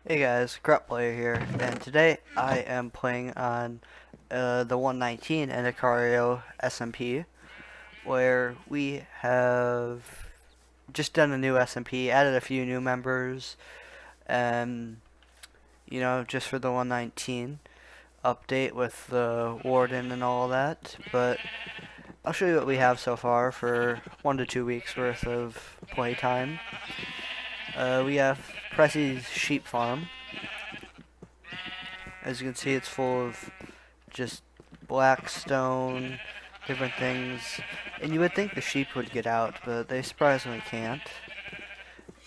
Hey guys, Player here, and today I am playing on the 119 Endacario SMP, where we have just done a new SMP, added a few new members, and just for the 119 update with the warden and all that. But I'll show you what we have so far for 1 to 2 weeks worth of playtime. We have Pressy's sheep farm. As you can see, it's full of just black stone, different things. And you would think the sheep would get out, but they surprisingly can't.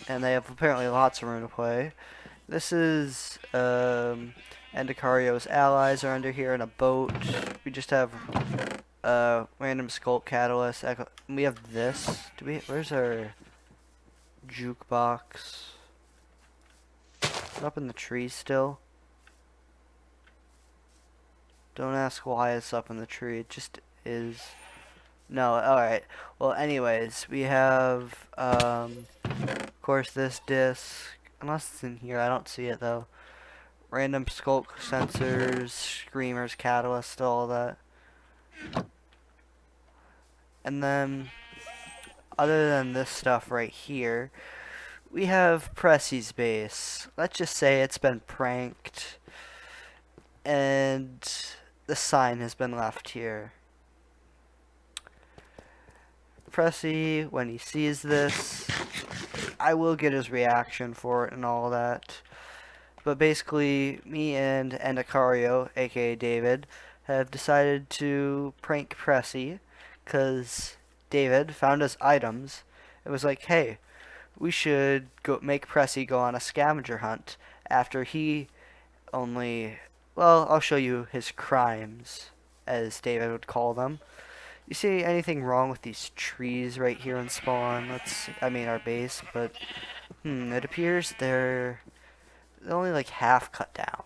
And they have apparently lots of room to play. This is Endacario's allies are under here in a boat. We just have random sculpt catalyst. We have this. Where's our jukebox? Is it up in the tree still? Don't ask why it's up in the tree. It just is. No, alright. Well, anyways, we have, of course, this disc. Unless it's in here, I don't see it, though. Random sculk sensors, screamers, catalyst, all that. And then, other than this stuff right here, we have Pressy's base. Let's just say it's been pranked, and the sign has been left here. Pressy, when he sees this, I will get his reaction for it and all that. But basically, me and Endacario, aka David, have decided to prank Pressy, because David found his items. It was like, hey, we should go make Pressy go on a scavenger hunt after he only, well, I'll show you his crimes, as David would call them. You see anything wrong with these trees right here in spawn? I mean our base, but it appears they're only like half cut down.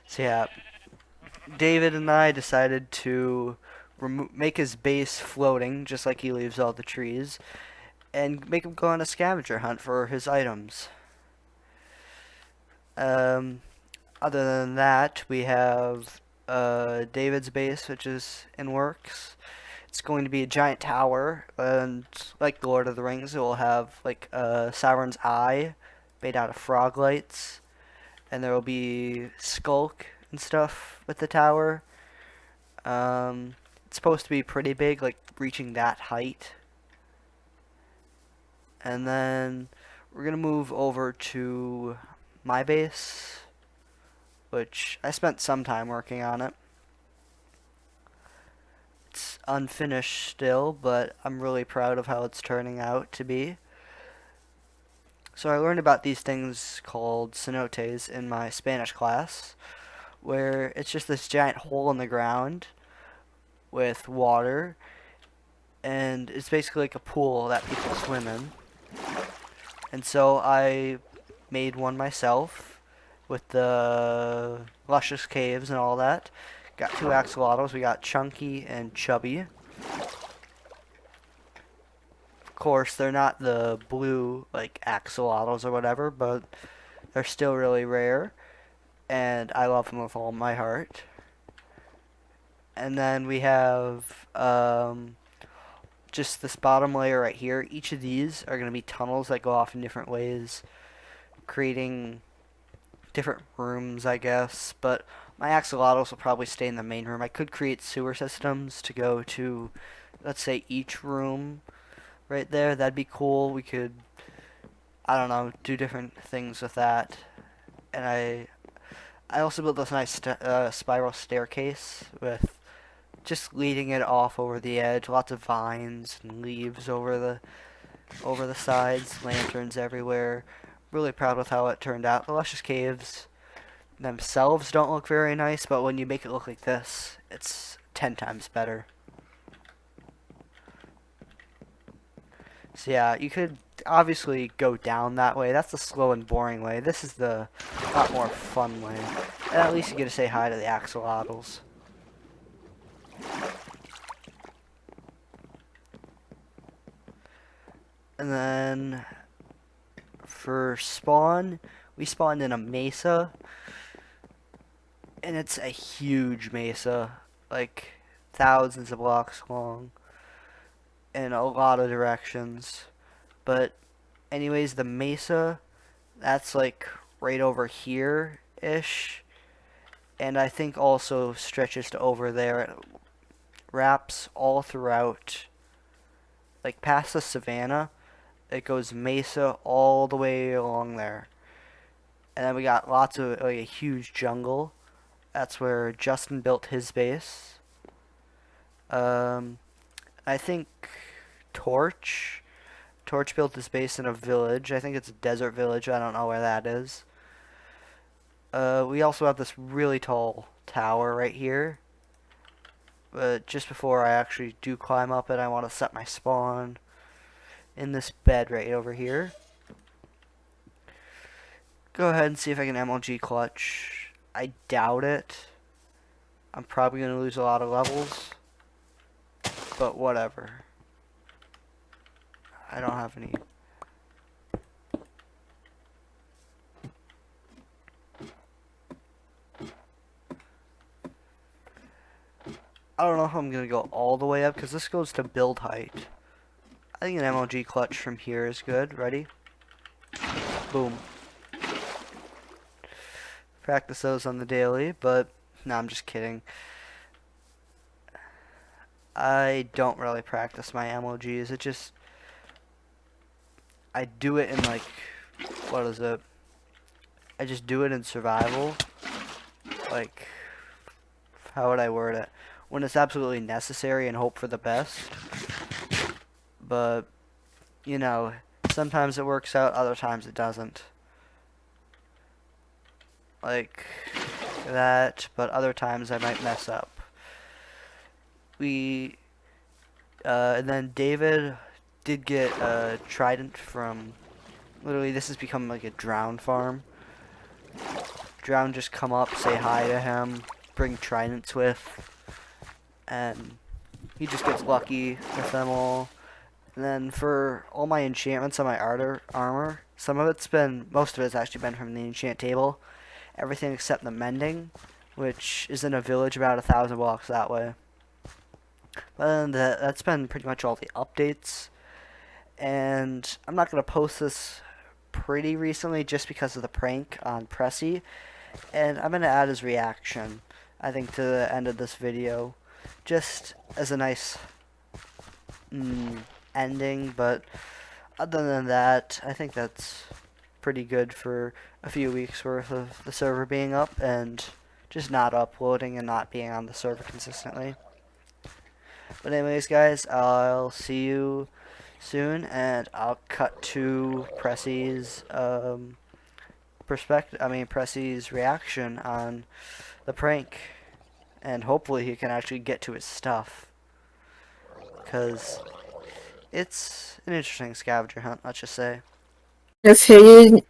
So yeah, David and I decided to make his base floating, just like he leaves all the trees, and make him go on a scavenger hunt for his items. Um, Other than that, we have David's base, which is in works. It's going to be a giant tower, and like the Lord of the Rings, it will have like a Sauron's eye made out of frog lights, and there will be skulk and stuff with the tower. It's supposed to be pretty big, like reaching that height. And then we're gonna move over to my base, which I spent some time working on it. It's unfinished still, but I'm really proud of how it's turning out to be. So I learned about these things called cenotes in my Spanish class, where it's just this giant hole in the ground with water, and it's basically like a pool that people swim in. And so I made one myself with the luscious caves and all that. Got two axolotls. We got Chunky and Chubby. Of course, they're not the blue like axolotls or whatever, but they're still really rare, and I love them with all my heart. And then we have just this bottom layer right here. Each of these are going to be tunnels that go off in different ways, creating different rooms, I guess. But my axolotls will probably stay in the main room. I could create sewer systems to go to, let's say, each room right there. That'd be cool. We could, I don't know, do different things with that. And I also built this nice spiral staircase with just leading it off over the edge. Lots of vines and leaves over the sides. Lanterns everywhere. Really proud with how it turned out. The luscious caves themselves don't look very nice, but when you make it look like this, it's 10 times better. So yeah, you could obviously go down that way. That's the slow and boring way. This is the lot more fun way. And at least you get to say hi to the axolotls. And then for spawn, we spawned in a mesa, and it's a huge mesa, like thousands of blocks long in a lot of directions. But anyways, the mesa, that's like right over here ish, and I think also stretches to over there. It wraps all throughout, like past the savannah. It goes mesa all the way along there, and then we got lots of like a huge jungle. That's where Justin built his base. Um, I think Torch Torch built his base in a village. I think it's a desert village. I don't know where that is. We also have this really tall tower right here. But just before I actually do climb up it, I want to set my spawn in this bed right over here. Go ahead and see if I can MLG clutch. I doubt it. I'm probably going to lose a lot of levels. But whatever. I don't have any. I don't know if I'm going to go all the way up because this goes to build height. I think an MLG clutch from here is good. Ready? Boom. Practice those on the daily, but no, I'm just kidding. I don't really practice my MLGs. It just, I do it in like, what is it? I just do it in survival. Like, how would I word it? When it's absolutely necessary and hope for the best. But, you know, sometimes it works out, other times it doesn't. Like that, but other times I might mess up. And then David did get a trident from, literally this has become like a drown farm. Drown just come up, say hi to him, bring tridents with, and he just gets lucky with them all. And then for all my enchantments on my armor, most of it's actually been from the enchant table. Everything except the mending, which is in a village about 1,000 blocks that way. But then that's been pretty much all the updates. And I'm not going to post this pretty recently just because of the prank on Pressy. And I'm going to add his reaction, I think, to the end of this video. Just as a nice ending. But other than that, I think that's pretty good for a few weeks worth of the server being up and just not uploading and not being on the server consistently. But anyways, guys, I'll see you soon, and I'll cut to Pressy's Pressy's reaction on the prank, and hopefully he can actually get to his stuff, because it's an interesting scavenger hunt, let's just say. Okay,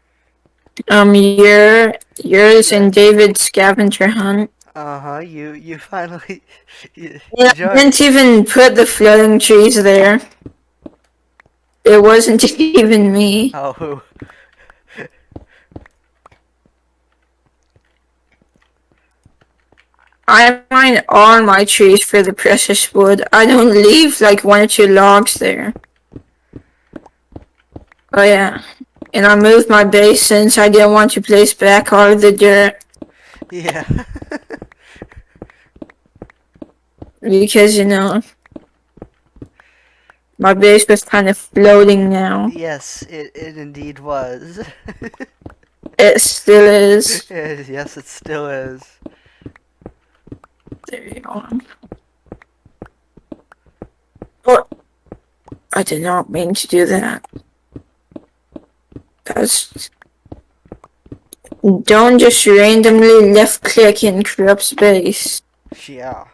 yours and David's scavenger hunt. You finally Yeah, I didn't even put the floating trees there. It wasn't even me. Oh. I mine all my trees for the precious wood. I don't leave like 1 or 2 logs there. Oh yeah. And I moved my base since I didn't want to place back all of the dirt. Yeah. Because, you know, my base was kind of floating now. Yes, it indeed was. It still is. Yes, it still is. There you go. Oh, I did not mean to do that. Don't just randomly left click in corrupt space. Yeah.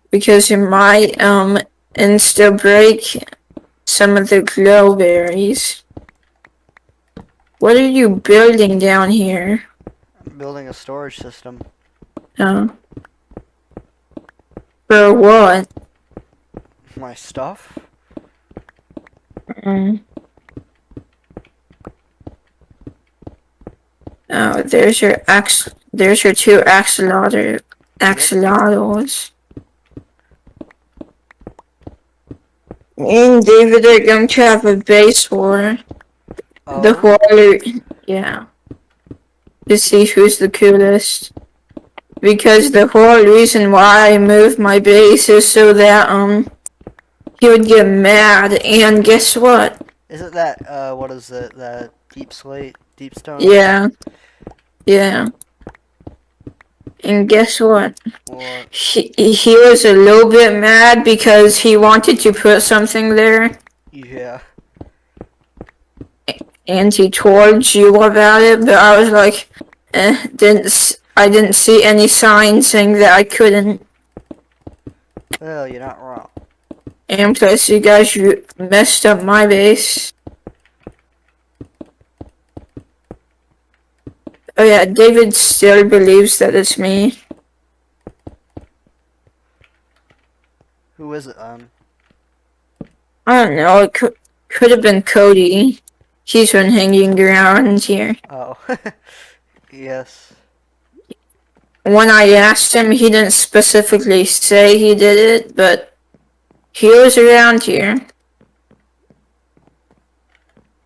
Because it might insta break some of the glow berries. What are you building down here? I'm building a storage system. Oh. For what? My stuff? Oh, there's your two Yep. axolotls. Me and David are going to have a base war. The Oh, whole, yeah, to see who's the coolest. Because the whole reason why I moved my base is so that, he would get mad, and guess what? is it that, what is it, that deep slate, deep stone? Yeah, yeah. And guess what? What? He was a little bit mad because he wanted to put something there, Yeah. and he told you about it, but I was like, I didn't see any signs saying that I couldn't. Well, you're not wrong. And plus, you messed up my base. Oh yeah, David still believes that it's me. Who is it, I don't know, it could have been Cody. He's been hanging around here. Oh. Yes. When I asked him, he didn't specifically say he did it, but he was around here.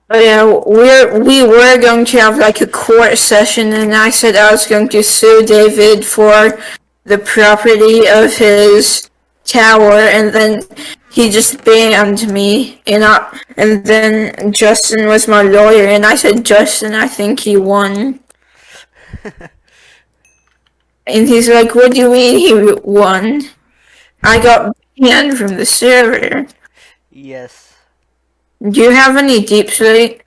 Oh yeah, we were going to have like a court session, and I said I was going to sue David for the property of his tower, and then he just banned me. And then Justin was my lawyer, and I said, Justin, I think he won. And he's like, what do you mean he won? I got banned from the server. Yes. Do you have any deep slate?